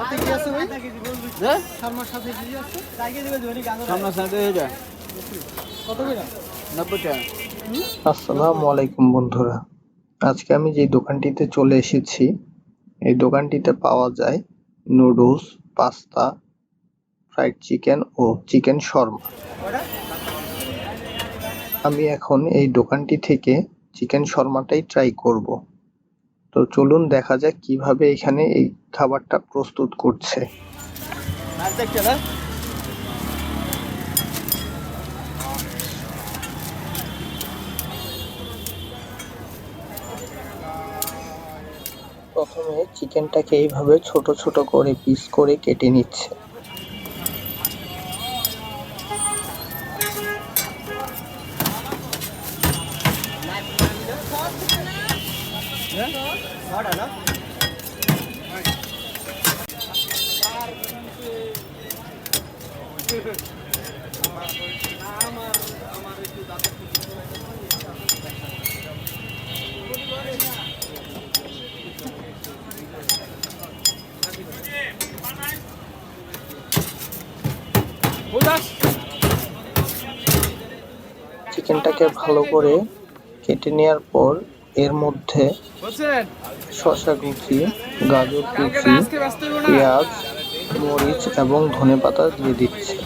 সাথে কি আছে ভাই? হ্যাঁ শর্মার সাথে কি আছে? সামনের সাইডে এটা কত করে? 90 টাকা। আসসালামু আলাইকুম বন্ধুরা, আজকে আমি যে দোকানটিতে চলে এসেছি এই দোকানটিতে পাওয়া যায় নুডলস, পাস্তা, ফ্রাইড চিকেন ও চিকেন শর্মা। আমি এখন এই দোকানটি থেকে চিকেন শর্মাটাই ট্রাই করব। তো চলুন দেখা যাক কিভাবে এখানে এই খাবারটা প্রস্তুত করছে। আর দেখতে না প্রথমে চিকেনটাকে এইভাবে ছোট ছোট করে পিস করে কেটে নিচ্ছে। চিকেনটাকে ভালো করে কেটে নেওয়ার পর এর মধ্যে শসা কুচি, গাজর কুচি, পেঁয়াজ, মরিচ এবং ধনেপাতা দিয়ে দিচ্ছে।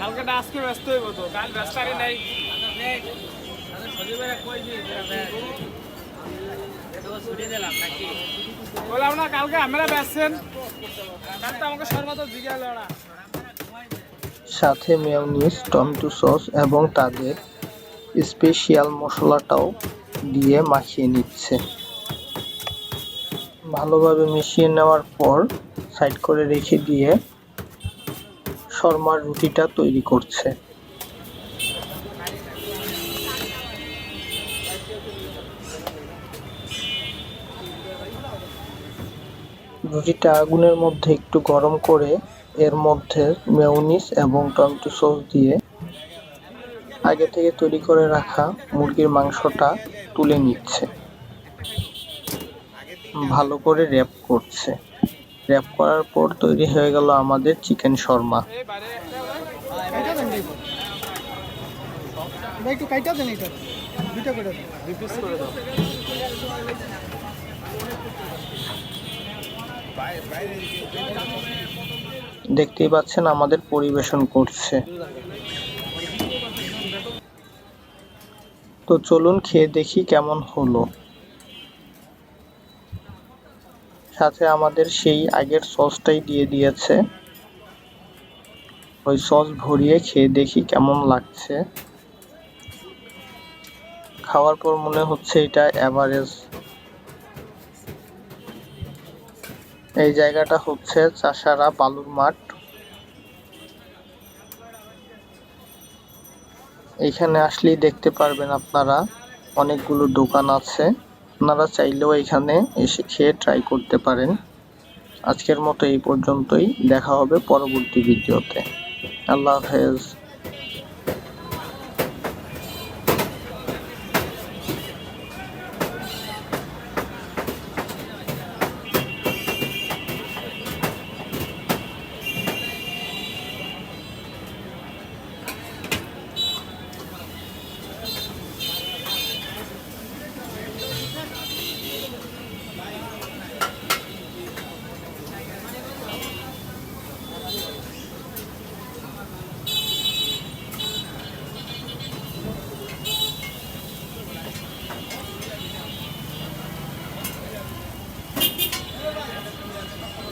কালকে আজকে ব্যস্ত হইব তো কাল ব্যস্ত আরে নাই বললাম না কালকে আমরা ব্যস্তেন কালকে আমাকে সর্বত জিজ্ঞাসা না সাথে মেয়োনিজ, টমেটো সস এবং তাদের স্পেশাল মশলাটাও দিয়ে মাখিয়ে নিচ্ছে। ভালোভাবে মিশিয়ে নেওয়ার পর সাইড করে রেখে দিয়ে শর্মার রুটিটা তৈরি করছে। রুটিটা আগুনের মধ্যে একটু গরম করে এর মধ্যে মেয়োনিজ এবং টমেটো সস দিয়ে আগে থেকে তৈরি করে রাখা মুরগির মাংসটা তুলে নিচ্ছে। ভালো করে র্যাপ করছে। র্যাপ করার পর তৈরি হয়ে গেল আমাদের চিকেন শর্মা। কাইটা দেন ভাই। ভাই একটু কাইটা দেন এটা। দুইটা করে দেন। দুই পিস করে দাও দেখতেই পাচ্ছেন আমাদের পরিবেশন করছে। তো চলুন খেয়ে দেখি কেমন হলো। সাথে আমাদের সেই আগের সসটাই দিয়ে দিয়েছে। ওই সস ভরিয়ে খেয়ে দেখি কেমন লাগছে। খাওয়ার পর মনে হচ্ছে এটা এভারেজ। এই জায়গাটা হচ্ছে চাষারা বালুর মাঠ। এখানে আসলেই দেখতে পারবেন আপনারা অনেকগুলো দোকান আছে। আপনারা চাইলেও এখানে এসে খেয়ে ট্রাই করতে পারেন। আজকের মতো এই পর্যন্তই, দেখা হবে পরবর্তী ভিডিওতে। আল্লাহ হাফেজ।